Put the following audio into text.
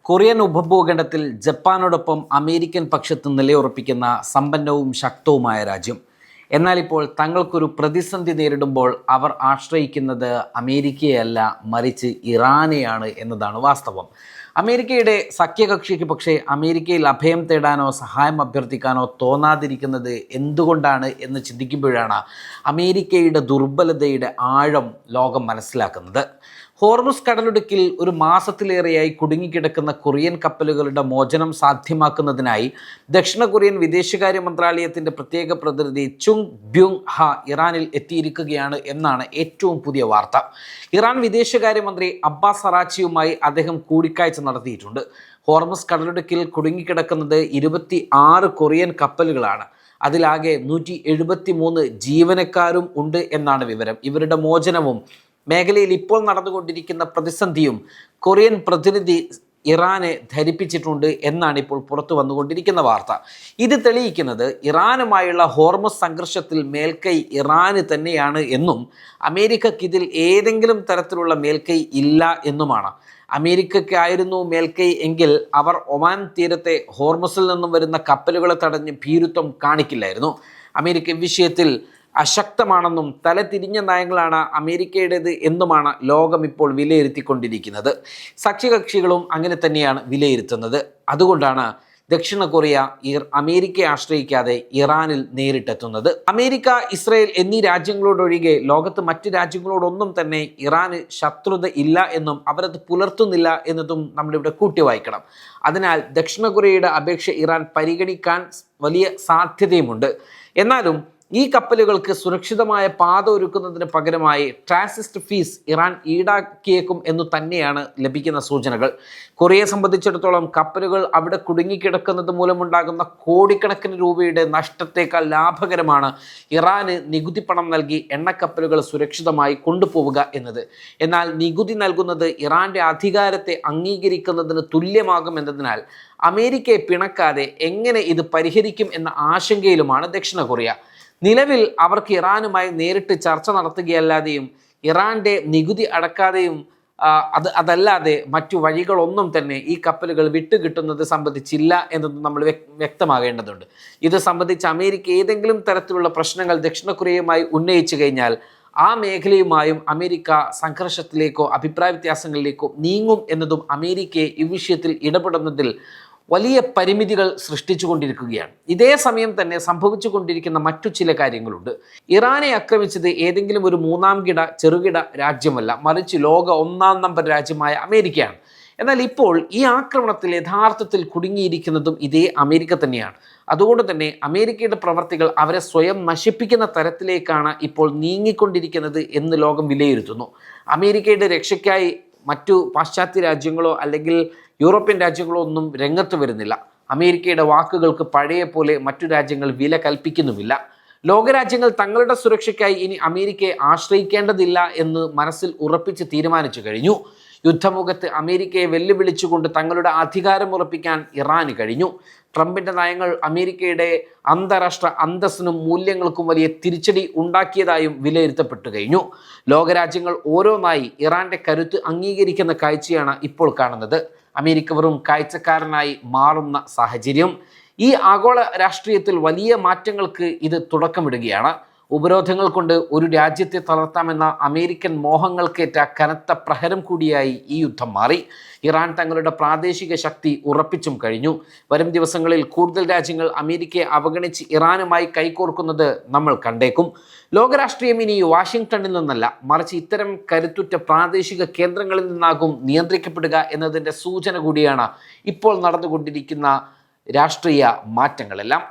Korean ഉപഭൂഖണ്ഡത്തിൽ ജപ്പാനോടൊപ്പം American പക്ഷത്ത് നിലയുറപ്പിക്കുന്ന സമ്പന്നവും ശക്തവുമായ രാജ്യം. എന്നാൽ ഇപ്പോൾ തങ്ങൾക്കൊരു പ്രതിസന്ധി നേരിടുമ്പോൾ അവർ ആശ്രയിക്കുന്നത് അമേരിക്കയല്ല, മറിച്ച് ഇറാനെയാണ് എന്നതാണ് വാസ്തവം. അമേരിക്കയുടെ സഖ്യകക്ഷിക്ക് പക്ഷേ അമേരിക്കയിൽ അഭയം തേടാനോ സഹായം അഭ്യർത്ഥിക്കാനോ തോന്നാതിരിക്കുന്നത് എന്തുകൊണ്ടാണ് എന്ന് ചിന്തിക്കുമ്പോഴാണ് അമേരിക്കയുടെ ദുർബലതയുടെ ആഴം ലോകം മനസ്സിലാക്കുന്നത്. ഹോർമുസ് കടലിടുക്കിൽ ഒരു മാസത്തിലേറെയായി കുടുങ്ങിക്കിടക്കുന്ന കൊറിയൻ കപ്പലുകളുടെ മോചനം സാധ്യമാക്കുന്നതിനായി ദക്ഷിണ കൊറിയൻ വിദേശകാര്യ മന്ത്രാലയത്തിൻ്റെ പ്രത്യേക പ്രതിനിധി ചുങ് ബ്യൂങ് ഹ ഇറാനിൽ എത്തിയിരിക്കുകയാണ് എന്നാണ് ഏറ്റവും പുതിയ വാർത്ത. ഇറാൻ വിദേശകാര്യമന്ത്രി അബ്ബാസ് അറാച്ചിയുമായി അദ്ദേഹം കൂടിക്കാഴ്ച നടത്തിയിട്ടുണ്ട്. ഹോർമുസ് കടലിടുക്കിൽ കുടുങ്ങിക്കിടക്കുന്നത് 26 കൊറിയൻ കപ്പലുകളാണ്. അതിലാകെ 173 ജീവനക്കാരും ഉണ്ട് എന്നാണ് വിവരം. ഇവരുടെ മോചനവും മേഖലയിൽ ഇപ്പോൾ നടന്നുകൊണ്ടിരിക്കുന്ന പ്രതിസന്ധിയും കൊറിയൻ പ്രതിനിധി ഇറാനെ ധരിപ്പിച്ചിട്ടുണ്ട് എന്നാണ് ഇപ്പോൾ പുറത്തു വന്നുകൊണ്ടിരിക്കുന്ന വാർത്ത. ഇത് തെളിയിക്കുന്നത് ഇറാനുമായുള്ള ഹോർമുസ് സംഘർഷത്തിൽ മേൽക്കൈ ഇറാന് തന്നെയാണ് എന്നും അമേരിക്കയ്ക്ക് ഇതിൽ ഏതെങ്കിലും തരത്തിലുള്ള മേൽക്കൈ ഇല്ല എന്നുമാണ്. അമേരിക്കയ്ക്കായിരുന്നു മേൽക്കൈ എങ്കിൽ അവർ ഒമാൻ തീരത്തെ ഹോർമുസിൽ നിന്നും വരുന്ന കപ്പലുകളെ തടഞ്ഞ് ഭീരുത്വം കാണിക്കില്ലായിരുന്നു. അമേരിക്ക വിഷയത്തിൽ അശക്തമാണെന്നും തലതിരിഞ്ഞ നയങ്ങളാണ് അമേരിക്കയുടേത് എന്നുമാണ് ലോകം ഇപ്പോൾ വിലയിരുത്തിക്കൊണ്ടിരിക്കുന്നത്. സഖ്യകക്ഷികളും അങ്ങനെ തന്നെയാണ് വിലയിരുത്തുന്നത്. അതുകൊണ്ടാണ് ദക്ഷിണ കൊറിയ അമേരിക്കയെ ആശ്രയിക്കാതെ ഇറാനിൽ നേരിട്ടെത്തുന്നത്. അമേരിക്ക, ഇസ്രയേൽ എന്നീ രാജ്യങ്ങളോടൊഴികെ ലോകത്ത് മറ്റ് രാജ്യങ്ങളോടൊന്നും തന്നെ ഇറാന് ശത്രുത ഇല്ല എന്നും അവരത് പുലർത്തുന്നില്ല എന്നതും നമ്മളിവിടെ കൂട്ടി വായിക്കണം. അതിനാൽ ദക്ഷിണ കൊറിയയുടെ അപേക്ഷ ഇറാൻ പരിഗണിക്കാൻ വലിയ സാധ്യതയുമുണ്ട്. എന്നാലും ഈ കപ്പലുകൾക്ക് സുരക്ഷിതമായ പാത ഒരുക്കുന്നതിന് പകരമായി ട്രാൻസിസ്റ്റ് ഫീസ് ഇറാൻ ഈടാക്കിയേക്കും എന്നു തന്നെയാണ് ലഭിക്കുന്ന സൂചനകൾ. കൊറിയയെ സംബന്ധിച്ചിടത്തോളം കപ്പലുകൾ അവിടെ കുടുങ്ങിക്കിടക്കുന്നത് മൂലമുണ്ടാകുന്ന കോടിക്കണക്കിന് രൂപയുടെ നഷ്ടത്തേക്കാൾ ലാഭകരമാണ് ഇറാന് നികുതി പണം നൽകി എണ്ണക്കപ്പലുകൾ സുരക്ഷിതമായി കൊണ്ടുപോവുക എന്നത്. എന്നാൽ നികുതി നൽകുന്നത് ഇറാന്റെ അധികാരത്തെ അംഗീകരിക്കുന്നതിന് തുല്യമാകുമെന്നതിനാൽ അമേരിക്കയെ പിണക്കാതെ എങ്ങനെ ഇത് പരിഹരിക്കും എന്ന ആശങ്കയിലുമാണ് ദക്ഷിണ കൊറിയ. നിലവിൽ അവർക്ക് ഇറാനുമായി നേരിട്ട് ചർച്ച നടത്തുകയല്ലാതെയും ഇറാന്റെ നികുതി അടക്കാതെയും അതല്ലാതെ മറ്റു വഴികളൊന്നും തന്നെ ഈ കപ്പലുകൾ വിട്ടുകിട്ടുന്നത് സംബന്ധിച്ചില്ല എന്നത് നമ്മൾ വ്യക്തമാകേണ്ടതുണ്ട്. ഇത് സംബന്ധിച്ച് അമേരിക്ക ഏതെങ്കിലും തരത്തിലുള്ള പ്രശ്നങ്ങൾ ദക്ഷിണ കൊറിയയുമായി ഉന്നയിച്ചു കഴിഞ്ഞാൽ ആ മേഖലയുമായും അമേരിക്ക സംഘർഷത്തിലേക്കോ അഭിപ്രായ വ്യത്യാസങ്ങളിലേക്കോ നീങ്ങും എന്നതും അമേരിക്കയെ ഈ വിഷയത്തിൽ ഇടപെടുന്നതിൽ വലിയ പരിമിതികൾ സൃഷ്ടിച്ചുകൊണ്ടിരിക്കുകയാണ്. ഇതേ സമയം തന്നെ സംഭവിച്ചുകൊണ്ടിരിക്കുന്ന മറ്റു ചില കാര്യങ്ങളുണ്ട്. ഇറാനെ ആക്രമിച്ചത് ഏതെങ്കിലും ഒരു ചെറുകിട രാജ്യമല്ല, മറിച്ച് ലോക 1-ാം നമ്പർ രാജ്യമായ അമേരിക്കയാണ്. എന്നാൽ ഇപ്പോൾ ഈ ആക്രമണത്തിൽ യഥാർത്ഥത്തിൽ കുടുങ്ങിയിരിക്കുന്നതും ഇതേ അമേരിക്ക തന്നെയാണ്. അതുകൊണ്ട് തന്നെ അമേരിക്കയുടെ പ്രവർത്തികൾ അവരെ സ്വയം നശിപ്പിക്കുന്ന തരത്തിലേക്കാണ് ഇപ്പോൾ നീങ്ങിക്കൊണ്ടിരിക്കുന്നത് എന്ന് ലോകം വിലയിരുത്തുന്നു. അമേരിക്കയുടെ രക്ഷയ്ക്കായി മറ്റു പാശ്ചാത്യ രാജ്യങ്ങളോ അല്ലെങ്കിൽ യൂറോപ്യൻ രാജ്യങ്ങളോ ഒന്നും രംഗത്ത് വരുന്നില്ല. അമേരിക്കയുടെ വാക്കുകൾക്ക് പഴയ പോലെ മറ്റു രാജ്യങ്ങൾ വില കൽപ്പിക്കുന്നുമില്ല. ലോകരാജ്യങ്ങൾ തങ്ങളുടെ സുരക്ഷയ്ക്കായി ഇനി അമേരിക്കയെ ആശ്രയിക്കേണ്ടതില്ല എന്ന് മനസ്സിൽ ഉറപ്പിച്ച് തീരുമാനിച്ചു കഴിഞ്ഞു. യുദ്ധമുഖത്ത് അമേരിക്കയെ വെല്ലുവിളിച്ചുകൊണ്ട് തങ്ങളുടെ അധികാരം ഉറപ്പിക്കാൻ ഇറാന് കഴിഞ്ഞു. ട്രംപിൻ്റെ നയങ്ങൾ അമേരിക്കയുടെ അന്താരാഷ്ട്ര അന്തസ്സിനും മൂല്യങ്ങൾക്കും വലിയ തിരിച്ചടി ഉണ്ടാക്കിയതായും വിലയിരുത്തപ്പെട്ടു കഴിഞ്ഞു. ലോകരാജ്യങ്ങൾ ഓരോന്നായി ഇറാന്റെ കരുത്ത് അംഗീകരിക്കുന്ന കാഴ്ചയാണ് ഇപ്പോൾ കാണുന്നത്. അമേരിക്ക വെറും കാഴ്ചക്കാരനായി മാറുന്ന സാഹചര്യം. ഈ ആഗോള രാഷ്ട്രീയത്തിൽ വലിയ മാറ്റങ്ങൾക്ക് ഇത് തുടക്കമിടുകയാണ്. ഉപരോധങ്ങൾ കൊണ്ട് ഒരു രാജ്യത്തെ തളർത്താമെന്ന അമേരിക്കൻ മോഹങ്ങൾക്കേറ്റ കനത്ത പ്രഹരം കൂടിയായി ഈ യുദ്ധം മാറി. ഇറാൻ തങ്ങളുടെ പ്രാദേശിക ശക്തി ഉറപ്പിച്ചും കഴിഞ്ഞു. വരും ദിവസങ്ങളിൽ കൂടുതൽ രാജ്യങ്ങൾ അമേരിക്കയെ അവഗണിച്ച് ഇറാനുമായി കൈകോർക്കുന്നത് നമ്മൾ കണ്ടേക്കും. ലോകരാഷ്ട്രീയം ഇനി വാഷിംഗ്ടണിൽ നിന്നല്ല, മറിച്ച് ഇത്തരം കരുത്തുറ്റ പ്രാദേശിക കേന്ദ്രങ്ങളിൽ നിന്നാകും നിയന്ത്രിക്കപ്പെടുക എന്നതിൻ്റെ സൂചന കൂടിയാണ് ഇപ്പോൾ നടന്നുകൊണ്ടിരിക്കുന്ന രാഷ്ട്രീയ മാറ്റങ്ങളെല്ലാം.